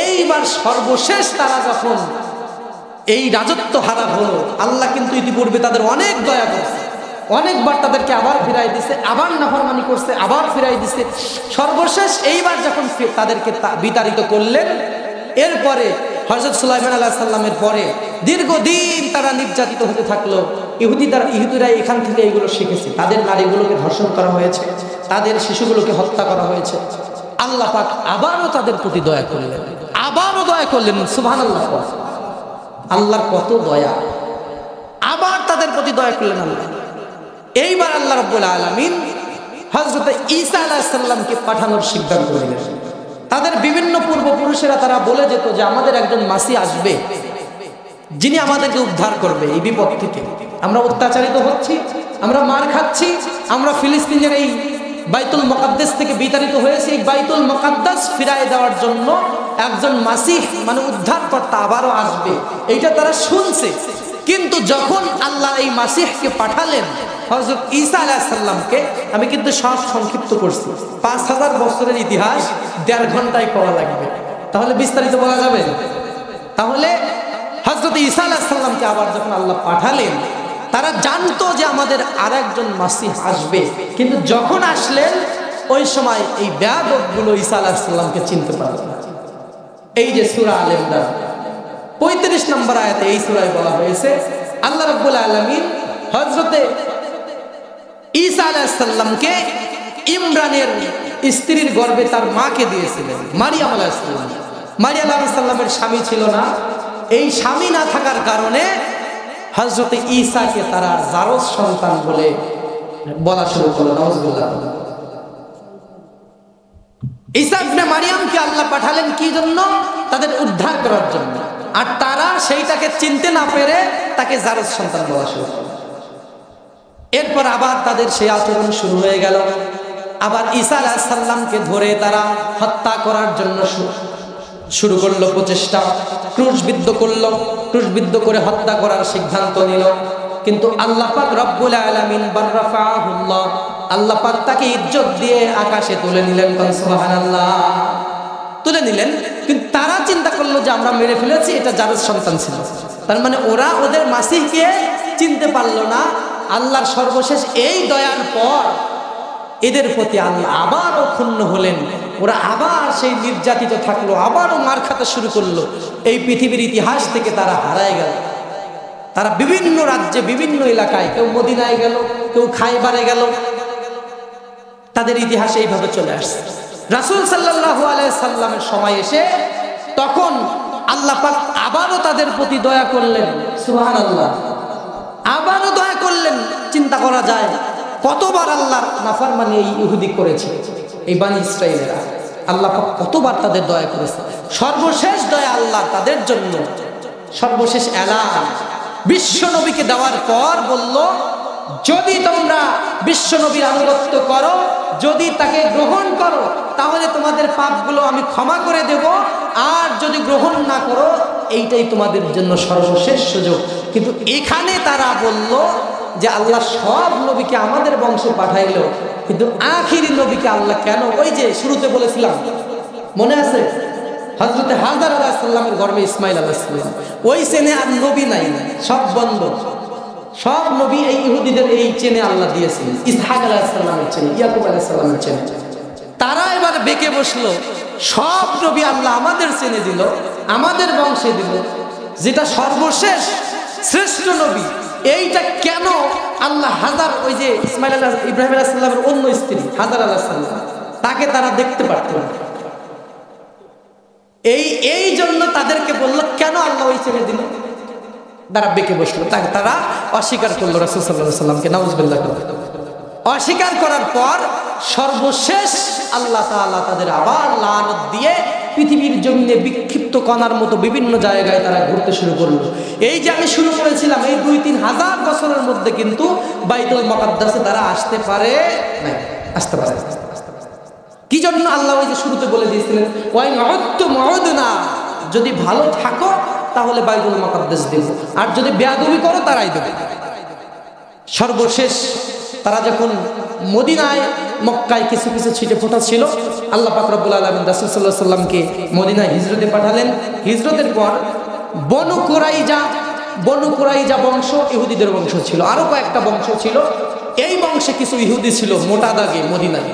এইবার সর্বশেষ তারা যখন এই রাজত্ব হারা হলো, আল্লাহ কিন্তু ইতিপূর্বে তাদের অনেক দয়া করছে, অনেকবার তাদেরকে আবার ফিরাই দিছে, আবার নাফরমানি করছে, আবার ফিরাই দিছে। সর্বশেষ এইবার যখন তাদেরকে বিতাড়িত করলেন, এরপরে হযরত সুলাইমান আলাইহিস সালামের পরে দীর্ঘদিন তারা নির্যাতিত হতে থাকলো। ইহুদিরা এখান থেকে এইগুলো শিখেছে, তাদের নারীগুলোকে ধর্ষণ করা হয়েছে, তাদের শিশুগুলোকে হত্যা করা হয়েছে। আল্লাহ পাক আবারও তাদের প্রতি দয়া করলেন, আবারও দয়া করলেন। সুবহানাল্লাহ, আল্লাহর কত দয়া, আবার তাদের প্রতি দয়া করলেন আল্লাহ। এইবার আল্লাহ রাব্বুল আলামিন হযরত ঈসা আলাইহিস সালামকে পাঠানোর সিদ্ধান্ত নিলেন। তাদের বিভিন্ন পূর্বপুরুষেরা তারা বলে যেত যে আমাদের একজন মাসি আসবে, যিনি আমাদেরকে উদ্ধার করবে এই বিপদ থেকে। আমরা অত্যাচারিত হচ্ছি, আমরা মার খাচ্ছি, আমরা ফিলিস্তিনের এই বাইতুল মুকাদ্দাস থেকে বিতাড়িত হয়েছে। এই বাইতুল মুকাদ্দাস ফিরায় দেওয়ার জন্য একজন মাসিহ মানে উদ্ধারকর্তা আবারও আসবে, এইটা তারা শুনছে। কিন্তু যখন আল্লাহ এই মাসিহকে পাঠালেন হযরত ঈসা আলাইহিস সালামকে, আমি কিন্তু সব সংক্ষিপ্ত করছি, 5000 বছরের ইতিহাস 1.5 ঘন্টায় পড়া লাগবে, তাহলে বিস্তারিত বলা যাবে। তাহলে হযরত ঈসা আলাইহিস সালামকে আবার যখন আল্লাহ পাঠালেন, তারা জানতো যে আমাদের আরেকজন মাসিহ আসবে, কিন্তু যখন আসলেন ওই সময় এই বেয়াদবগুলো ঈসা আলাইহিস সালামকে চিনতে পারল না। এই যে সূরা আল ইমরান 35 নম্বর আয়াতে এই সূরায় বলা হয়েছে, আল্লাহ রাব্বুল আলামিন হযরত ঈসা আলাইহিস সালামকে ইমরানের স্ত্রীর গর্ভে তার মাকে দিয়েছিলেন, মারিয়াম আলাইহিস সালাম। মারিয়াম আলাইহিস সালামের স্বামী ছিল না, এই স্বামী না থাকার কারণে হযরত ঈসাকে তারা জারজ সন্তান বলে বলা শুরু করলো। নাউজুবিল্লাহ। ঈসা ইবনে মারিয়ামকে আল্লাহ পাঠালেন কি জন্য? তাদের উদ্ধার করার জন্য। আর তারা সেইটাকে চিনতে না পেরে তাকে জারজ সন্তান বলা শুরু করলো। এরপর আবার তাদের সেই আচরণ শুরু হয়ে গেল। আবার ঈসা আলাইহিস সালামকে ধরে তারা হত্যা করার জন্য শুরু করলো প্রচেষ্টা, ক্রুশবিদ্ধ করলো, ক্রুশবিদ্ধ করে হত্যা করার সিদ্ধান্ত নিল। কিন্তু আল্লাহ পাক রব্বুল আলামিন বাররাফাহুল্লাহ, আল্লাহ পাক তাকে ইজ্জত দিয়ে আকাশে তুলে নিলেন। সুবহানাল্লাহ, তুলে নিলেন। কিন্তু তারা চিন্তা করলো যে আমরা মেরে ফেলেছি, এটা জারজ সন্তান ছিল। তার মানে ওরা ওদের মাসিহকে চিনতে পারলো না। আল্লাহর সর্বশেষ এই দয়ার পর এদের প্রতি আল্লাহ আবারও ক্ষুণ্ণ হলেন। ওরা আবার সেই নির্যাতিত থাকলো, আবারও মার খাতে শুরু করলো। এই পৃথিবীর ইতিহাস থেকে তারা হারায় গেল। তারা বিভিন্ন রাজ্যে, বিভিন্ন এলাকায়, কেউ মদিনায় গেল, কেউ খায়বারে গেল, তাদের ইতিহাসে এইভাবে চলে আসছে। রাসূল সাল্লাল্লাহু আলাইহি সাল্লামের সময় এসে তখন আল্লাহ পাক আবারও তাদের প্রতি দয়া করলেন। সুবহানাল্লাহ, আবারও দয়া করলেন। চিন্তা করা যায় কতবার আল্লাহর নাফরমানি এই ইহুদি করেছে, এই বনী ইসরাঈলেরা। আল্লাহ পাক কতবার তাদের দয়া করেছে। সর্বশেষ দয়া আল্লাহ তাদের জন্য, সর্বশেষ এলান বিশ্ব নবীকে দেওয়ার পর বলল, যদি তোমরা বিশ্ব নবীর আনুগত্য করো, যদি তাকে গ্রহণ করো, তাহলে তোমাদের পাপগুলো আমি ক্ষমা করে দেব। আর যদি গ্রহণ না করো, এইটাই তোমাদের জন্য সর্বশেষ সুযোগ। কিন্তু এখানে তারা বলল যে আল্লাহ সব নবীকে আমাদের বংশে পাঠাইলো, কিন্তু আখিরি নবীকে আল্লাহ কেন? ওই যে শুরুতে বলেছিলাম, মনে আছে, হযরত হাজার আলাইহিস সালামের গর্ভে ইসমাঈল আলাইহিস সালাম, ওই চেনে আর নবী নাই, সব বন্ধ। সব নবী এই ইহুদিদের এই চেনে আল্লাহ দিয়েছিলেন, ইসহাক আলাইহিস সালামের চেনে, ইয়াকুব আলাইহিস সালামের চেনে। তারা এবার বেঁকে বসলো, সব নবী আল্লাহ আমাদের চেনে দিল, আমাদের বংশে দিল, যেটা সর্বশেষ শ্রেষ্ঠ নবী, এইটা কেন আল্লাহ হাজার, ওই যে ইসমাঈল ইব্রাহিম আলাইহিস সালামের অন্য স্ত্রী হাজার আলাইহিস সালাম, তাকে তারা দেখতে পারত না, এই জন্য তাদেরকে বলল, কেন আল্লাহ ওই ছেড়ে দিল? তারা বেঁকে বসলো, তারা অস্বীকার করলো রাসূল সাল্লাল্লাহু আলাইহি ওয়াসাল্লামকে, নাউজুবিল্লাহ। অস্বীকার করার পর সর্বশেষ আল্লাহ তাআলা তাদের আবার লানত দিয়ে পৃথিবীর জমিনে বিক্ষিপ্ত কণার মতো বিভিন্ন জায়গায় তারা ঘুরতে শুরু করলো। এই যে আমি শুরু করেছিলাম, এই 2-3 হাজার বছরের মধ্যে কিন্তু বাইতুল মুকাদ্দাসে তারা আসতে পারে না, আসতে পারে না। কি জন্য? আল্লাহ ওই যে শুরুতে বলে দিয়েছিলেন, ওয়াইন উদ্তুম উদনা, যদি ভালো থাকো তাহলে বাইতুল মুকাদ্দাস দেব, আর যদি বেয়াদবি করো তারাই দেবে। সর্বশেষ তারা যখন মদিনায়, মক্কায় কিছু কিছু ছিটে ফোঁটা ছিল, আল্লাহ পাক রব্বুল আলামিন রাসূল সাল্লাল্লাহু আলাইহি ওয়াসাল্লামকে মদিনায় হিজরতে পাঠালেন। হিজরতের পর বনু কুরাইজা বংশ ইহুদিদের বংশ ছিল, আরো কয়েকটা বংশ ছিল। এই বংশে কিছু ইহুদি ছিল মোটা দাগে, মদিনায়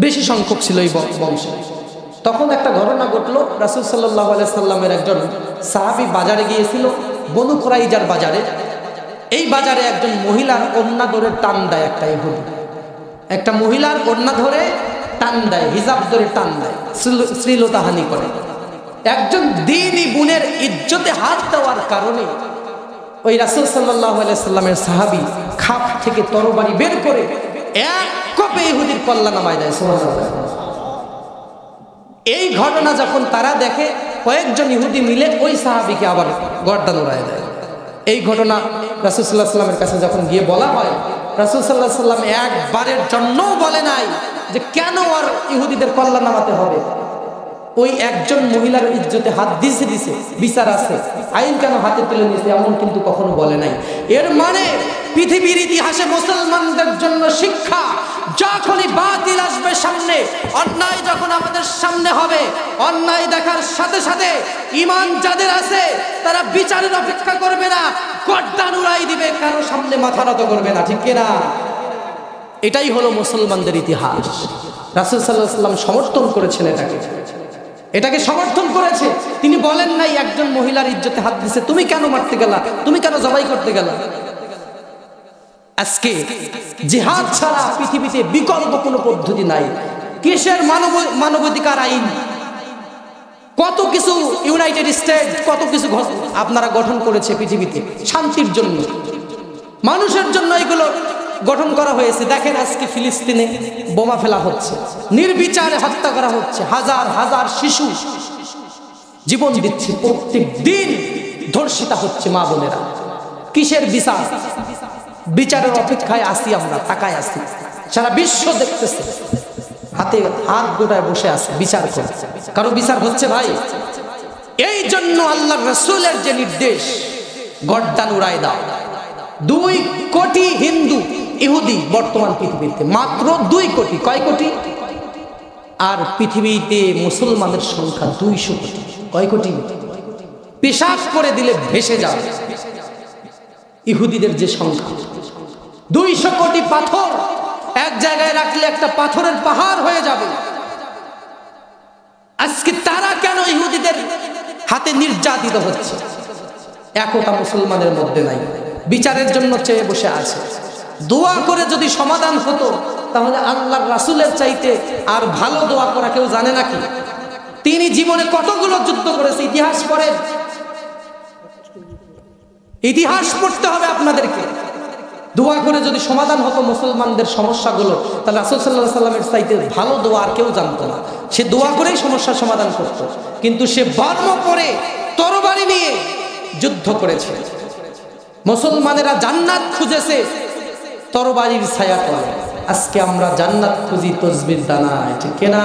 বেশি সংখ্যক ছিল এই বংশে। তখন একটা ঘটনা ঘটলো, রাসূল সাল্লাল্লাহু আলাইহি সাল্লামের একজন সাহাবী বাজারে গিয়েছিল, বনু কুরাইজার বাজারে। এই বাজারে একজন মহিলার ওড়না ধরে টান দেয় একটা ইহুদি, একটা মহিলার ওড়না ধরে টান দেয়, হিজাব ধরে টান দেয়, শ্লীলতাহানি করে। একজন দ্বীনি বোনের ইজ্জতে হাত দেওয়ার কারণে ওই রাসূল সাল্লাল্লাহু আলাইহি সাল্লামের সাহাবী খাপ থেকে তরবারি বের করে এক কোপে ইহুদির কল্লা নামায় দেয়। সুবহানাল্লাহ। এই ঘটনা যখন তারা দেখে, কয়েকজন ইহুদি মিলে ওই সাহাবীকে আবার গর্দান উড়ায় দেয়। এই ঘটনা রাসূল সাল্লাল্লাহু আলাইহি সাল্লামের কাছে যখন গিয়ে বলা হয়, রাসূল সাল্লাল্লাহু আলাইহি সাল্লাম একবারের জন্যও বলে নাই যে কেন আর ইহুদিদের কল্লা নামাতে হবে। ওই একজন মহিলার ইজ্জতে হাত দিছে, বিচার আছে, আইন কেন হাতে তুলে নিয়েছে, এমন কিন্তু কখনো বলে নাই। এর মানে পৃথিবীর ইতিহাসে মুসলমানদের জন্য শিক্ষা, যখনই বাতিল আসবে সামনে, অন্যায় যখন আমাদের সামনে হবে, অন্যায় দেখার সাথে সাথে ঈমান যাদের আছে তারা বিচারের অপেক্ষা করবে না, গর্দান উড়াই দিবে, কারো সামনে মাথা নত করবে না, ঠিক কিনা? এটাই হলো মুসলমানদের ইতিহাস। রাসূল সাল্লাল্লাহু আলাইহি সাল্লাম সমর্থন করেছেন এটাকে সমর্থন করেছে। তিনি বলেন নাই একজন মহিলার ইজ্জতে হাত দিছে, তুমি কেন মারতে গেলা, তুমি কেন জবাই করতে গেলা। আজকে জিহাদ ছাড়া পৃথিবীতে বিকল্প কোনো পদ্ধতি নাই। কিসের মানবাধিকার আইন, কত কিছু ইউনাইটেড স্টেট, কত কিছু আপনারা গঠন করেছে পৃথিবীতে শান্তির জন্য, মানুষের জন্য এগুলো গঠন করা হয়েছে। দেখেন আজকে ফিলিস্তিনে বোমা ফেলা হচ্ছে, নির্বিচারে হত্যা করা হচ্ছে, হাজার হাজার শিশু জীবন দিচ্ছে, প্রত্যেক দিন ধর্ষিতা হচ্ছে মা বোনেরা। কিসের বিচার? বিচারের অপেক্ষায় আসি আমরা, তাকায় আসি, সারা বিশ্ব দেখতেছে, হাতে হাত গোটায় বসে আছে, বিচার করছে, কারো বিচার হচ্ছে ভাই? এই জন্য আল্লাহর রাসূলের যে নির্দেশ, গর্দান উড়ায় দাও। 2 কোটি হিন্দু ইহুদি বর্তমান পৃথিবীতে, মাত্র 2 কোটি। কয় কোটি? আর পৃথিবীতে মুসলমানের সংখ্যা 200 কোটি। কয় কোটি? পেশাব করে দিলে ভেসে যাবে ইহুদিদের যে সংখ্যা। 200 কোটি পাথর এক জায়গায় রাখলে একটা পাথরের পাহাড় হয়ে যাবে। আজকে তারা কেন ইহুদিদের হাতে নির্যাতিত হচ্ছে? একতা মুসলমানের মধ্যে নাই, বিচারের জন্য চেয়ে বসে আছে। দোয়া করে যদি সমাধান হতো, তাহলে আল্লাহর রাসূলের চাইতে আর ভালো দোয়া করা কেউ জানে নাকি? তিনি জীবনে কতগুলো যুদ্ধ করেছে, ইতিহাস পড়েন, ইতিহাস পড়তে হবে আপনাদেরকে। দোয়া করে যদি সমাধান হতো মুসলমানদের সমস্যাগুলো, তাহলে রাসূল সাল্লাল্লাহু আলাইহি সাল্লামের চাইতে ভালো দোয়া আর কেউ জানতো না। সে দোয়া করেই সমস্যার সমাধান করত, কিন্তু সে বর্ম পরে তরবারি নিয়ে যুদ্ধ করেছে। মুসলমানেরা জান্নাত খুঁজেছে তরবারির ছায়া তলে। আজকে আমরা জান্নাত খুঁজি তসবির দানায়, ঠিক না?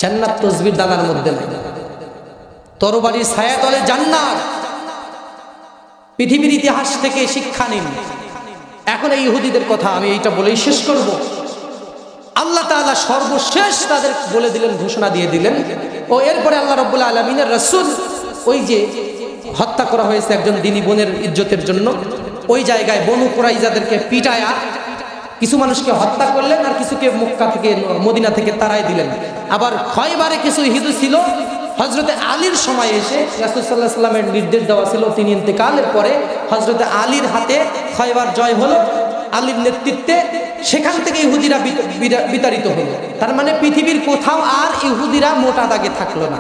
জান্নাত তসবির দানার মধ্যে নাই, তরবারির ছায়া তলে জান্নাত। পৃথিবীর ইতিহাস থেকে শিক্ষা নিন। এখন এই ইহুদিদের কথা আমি এইটা বলেই শেষ করব। আল্লাহ তাআলা সর্বশেষ তাদের বলে দিলেন, ঘোষণা দিয়ে দিলেন। ও এরপরে আল্লাহ রাব্বুল আলামিনের রাসূল, ওই যে হত্যা করা হয়েছে একজন দিনী বোনের ইজ্জতের জন্য, ওই জায়গায় বনু কুরাইজাদেরকে পিটায়া কিছু মানুষকে হত্যা করলেন, আর কিছুকে মক্কা থেকে, মদিনা থেকে তাড়াই দিলেন। আবার খয়বারে কিছু ইহুদি ছিল, হযরতে আলীর সময় এসে রাসূল সাল্লাল্লাহু আলাইহি সাল্লামের নির্দেশ দেওয়া ছিল, তিনি ইন্তেকালের পরে হযরতে আলীর হাতে খয়বার জয় হলো। আলীর নেতৃত্বে সেখান থেকে ইহুদিরা বিতাড়িত হলো। তার মানে পৃথিবীর কোথাও আর ইহুদিরা মোটা দাগে থাকলো না।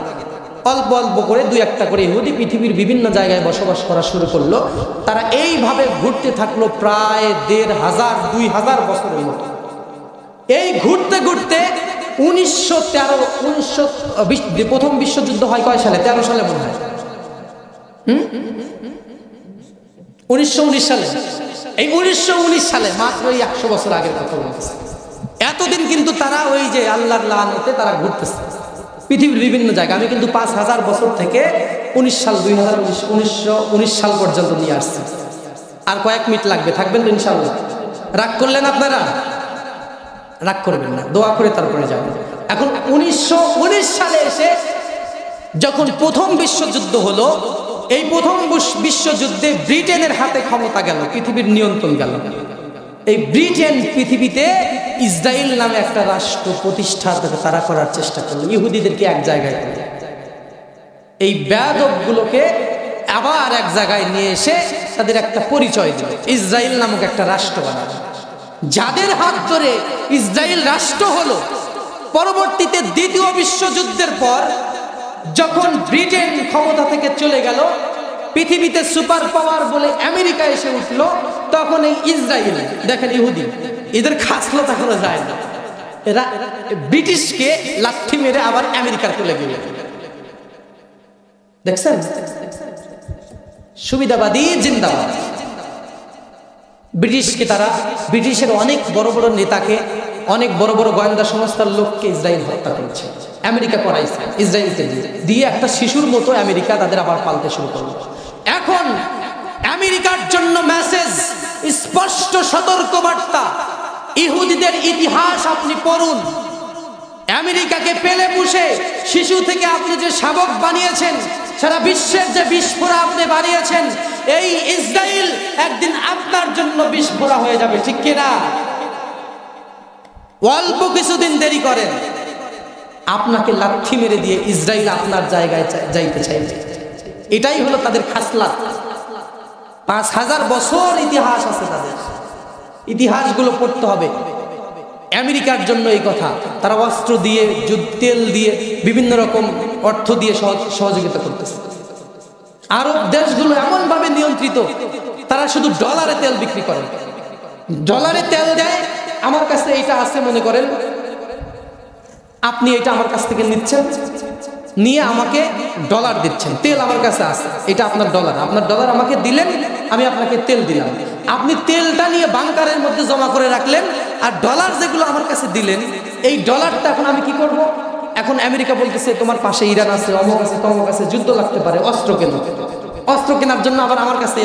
অল্প অল্প করে দুই একটা করে ইহুদি পৃথিবীর বিভিন্ন জায়গায় বসবাস করা শুরু করলো। তারা এইভাবে ঘুরতে থাকলো প্রায় 1500-2000 বছরের মতো। এই ঘুরতে ঘুরতে 1913 প্রথম বিশ্বযুদ্ধ হয় কয় সালে? 13 সালে মনে হয়। 1919 সালে। এই 1919 সালে, মাত্র 100 বছর আগের কথা বলতেছে। এতদিন কিন্তু তারা ওই যে আল্লাহর লাআনতে তারা ঘুরতেছে পৃথিবীর বিভিন্ন জায়গায়। আমি কিন্তু 5000 বছর থেকে 1919 সাল পর্যন্ত নিয়ে আসছি। আর কয়েক মিনিট লাগবে, থাকবেন তো ইনশাআল্লাহ? রাগ করলেন আপনারা? রাগ করবেন না, দোয়া করে তারপরে যাবেন। এখন 1919 সালে এসে যখন প্রথম বিশ্বযুদ্ধ হলো, এই প্রথম বিশ্বযুদ্ধে ব্রিটেনের হাতে ক্ষমতা গেল, পৃথিবীর নিয়ন্ত্রণ গেল। এই ব্রিটেন পৃথিবীতে ইসরায়েল নামে একটা রাষ্ট্র প্রতিষ্ঠা তারা করার চেষ্টা করলো, ইহুদিদেরকে এক জায়গায় করে। এই বেয়াদবগুলোকে আবার এক জায়গায় নিয়ে এসে তাদের একটা পরিচয় দিল, ইসরায়েল নামক একটা রাষ্ট্র বানালো। যাদের হাত ধরে ইসরায়েল রাষ্ট্র হলো, পরবর্তীতে দ্বিতীয় বিশ্বযুদ্ধের পর যখন ব্রিটেন ক্ষমতা থেকে চলে গেল, পৃথিবীতে সুপার পাওয়ার বলে আমেরিকা এসে উঠলো, তখন এই ইসরায়েল, দেখেন ইহুদি, এদের খাসলত এখনো যায় না। এরা ব্রিটিশকে লাথি মেরে আবার আমেরিকার কোলে গেল। দেখছেন, সুবিধাবাদী জিন্দাবাদ। ব্রিটিশকে তারা, ব্রিটিশের অনেক বড় বড় নেতাকে, অনেক বড় বড় গোয়েন্দা সংস্থার লোককে ইসরায়েল হত্যা করেছে। আমেরিকা করাইছে ইসরায়েলকে দিয়ে একটা শিশুর মতো আমেরিকা তাদের আবার পালতে শুরু করলো। এখন আমেরিকার জন্য মেসেজ, স্পষ্ট সতর্কবার্তা, ইহুদিদের ইতিহাস আপনি পড়ুন। আমেরিকাকে পেলে পুষে শিশু থেকে আপনি যে শাবক বানিয়েছেন, সারা বিশ্বের যে বিস্ফোরা আপনি বানিয়েছেন, এই ইসরায়েল একদিন আপনার জন্য বিস্ফোরা হয়ে যাবে, ঠিক কিনা? অল্প কিছুদিন দেরি করেন, আপনাকে লাথি মেরে দিয়ে ইসরায়েল আপনার জায়গায় যাইতে চাইবে। এটাই হলো তাদের খাসলাত। 5000 বছর ইতিহাস আছে তাদের, ইতিহাসগুলো পড়তে হবে। আমেরিকার জন্য এই কথা, তারা অস্ত্র দিয়ে, তেল দিয়ে, বিভিন্ন রকম অর্থ দিয়ে সহযোগিতা করতেছে। আরব দেশগুলো এমন ভাবে নিয়ন্ত্রিত, তারা শুধু ডলারে তেল বিক্রি করে, ডলারে তেল দেয়। আমার কাছে এটা আছে, মনে করেন আপনি এটা আমার কাছ থেকে নিচ্ছেন, নিয়ে আমাকে ডলার দিচ্ছেন, তেল আমার কাছে আছে, এটা আপনার ডলার, আপনার ডলার আমাকে দিলেন, আমি আপনাকে তেল দিলাম। আপনি তেলটা নিয়ে বাংকারের মধ্যে জমা করে রাখলেন, আর ডলার যেগুলো আমার কাছে দিলেন, এই ডলারটা এখন আমি কি করব? এখন আমেরিকা বলতেছে তোমার পাশে ইরান আছে, অমুক আছে, তমুক আছে, যুদ্ধ লাগতে পারে, অস্ত্র কেন? অস্ত্র কেনার জন্য আবার আমার কাছে,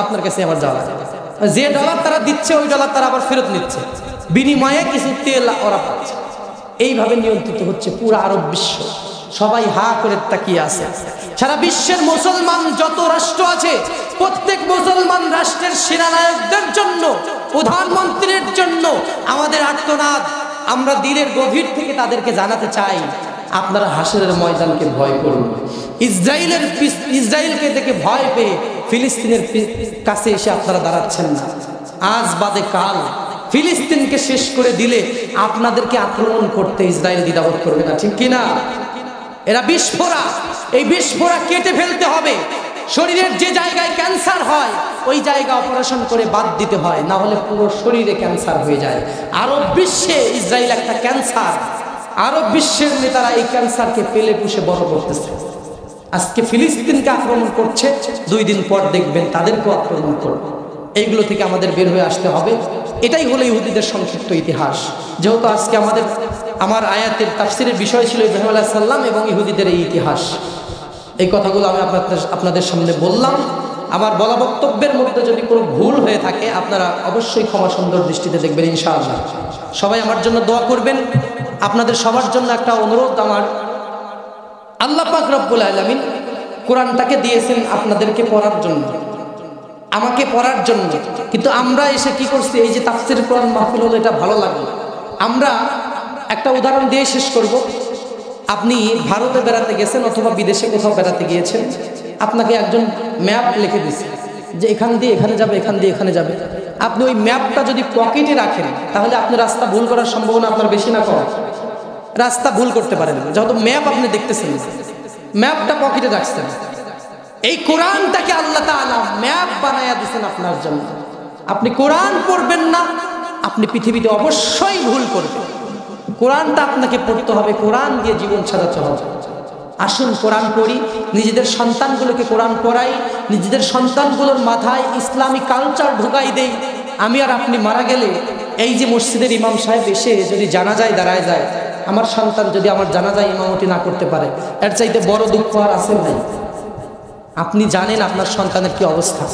আপনার কাছে আমার যাওয়া লাগে। যে ডলার তারা দিচ্ছে, ওই ডলার তারা আবার ফেরত নিচ্ছে, বিনিময়ে কিছু তেল ওরা পাচ্ছে। এইভাবে নিয়ন্ত্রিত হচ্ছে পুরো আরব বিশ্ব। সবাই হা করে তাকিয়ে আছে। সারা বিশ্বের মুসলমান যত রাষ্ট্র আছে, প্রত্যেক মুসলমান রাষ্ট্রের সেনানায়কদের জন্য, প্রধানমন্ত্রীর জন্য আমাদের আর্তনাদ। আমরা দিলের গভীর থেকে তাদেরকে জানাতে চাই, আপনারা হাসরের ময়দানকে ভয় করুন। ইসরায়েলকে দেখে ভয় পেয়ে ফিলিস্তিনের কাছে এসে আপনারা দাঁড়াচ্ছেন না। আজ বাদে কাল ফিলিস্তিনকে শেষ করে দিলে আপনাদেরকে আক্রমণ করতে ইসরায়েল দ্বিধাবোধ করবে না, ঠিক কিনা? এরা বিস্ফোরা, এই বিস্ফোরা কেটে ফেলতে হবে। শরীরের যে জায়গায় ক্যান্সার হয়, ওই জায়গা অপারেশন করে বাদ দিতে হয়, না হলে পুরো শরীরে ক্যান্সার হয়ে যায়। আরব বিশ্বে ইসরায়েল একটা ক্যান্সার। আরব বিশ্বের নেতারা এই ক্যান্সারকে পেলে পুষে বড় করতেছে। আজকে ফিলিস্তিনকে আক্রমণ করছে, 2 দিন পর দেখবেন তাদেরকেও আক্রমণ করবে। এইগুলো থেকে আমাদের বের হয়ে আসতে হবে। এটাই হলো ইহুদিদের সংক্ষিপ্ত ইতিহাস। যেহেতু আজকে আমার আয়াতের তাফসিরের বিষয় ছিল ইব্রাহিম আলাইহিস সালাম এবং ইহুদিদের এই ইতিহাস, এই কথাগুলো আমি আপনাদের সামনে বললাম। আমার বলা বক্তব্যের মধ্যে যদি কোনো ভুল হয়ে থাকে, আপনারা অবশ্যই ক্ষমা সুন্দর দৃষ্টিতে দেখবেন ইনশাআল্লাহ। সবাই আমার জন্য দোয়া করবেন। আপনাদের সবার জন্য একটা অনুরোধ আমার, আল্লাহ পাক রব্বুল আলামিন কোরআনটাকে দিয়েছেন আপনাদেরকে পড়ার জন্য, আমাকে পড়ার জন্য, কিন্তু আমরা এসে কি করছি? এই যে তাফসীর কোরআন মাহফিল হলো, এটা ভালো লাগলো। আমরা একটা উদাহরণ দিয়ে শেষ করব। আপনি ভারতে বেড়াতে গেছেন অথবা বিদেশে কোথাও বেড়াতে গিয়েছেন, আপনাকে একজন ম্যাপ লিখে দিচ্ছে যে এখান দিয়ে এখানে যাবে, এখান দিয়ে এখানে যাবে। আপনি ওই ম্যাপটা যদি পকেটে রাখেন তাহলে আপনি রাস্তা ভুল করার সম্ভাবনা আপনার বেশি না কম? রাস্তা ভুল করতে পারেন যেহেতু ম্যাপ আপনি দেখতেছেন, ম্যাপটা পকেটে রাখছেন। এই কোরআনটাকে আল্লাহ তাআলা ম্যাপ বানায়া দিয়েছেন আপনার জন্য। আপনি কোরআন পড়বেন না, আপনি পৃথিবীতে অবশ্যই ভুল করবেন। কোরআনটা আপনাকে পড়তে হবে, কোরআন দিয়ে জীবন সাজাতে হবে। আসুন কোরআন পড়ি, নিজেদের সন্তানগুলোকে কোরআন পড়াই, নিজেদের সন্তানগুলোর মাথায় ইসলামী কালচার ঢুকাই দেই। আমি আর আপনি মারা গেলে এই যে মসজিদের ইমাম সাহেব এসে যদি জানাজায় দাঁড়ায় যায়, আমার সন্তান যদি আমার জানাজায় ইমামতি না করতে পারে, এর চাইতে বড় দুঃখ আর আছে নাই? আপনি জানেন আপনার সন্তানের কি অবস্থা,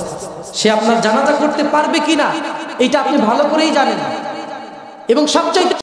সে আপনার জানাজা করতে পারবে কিনা, এটা আপনি ভালো করেই জানেন। এবং সবচাইতে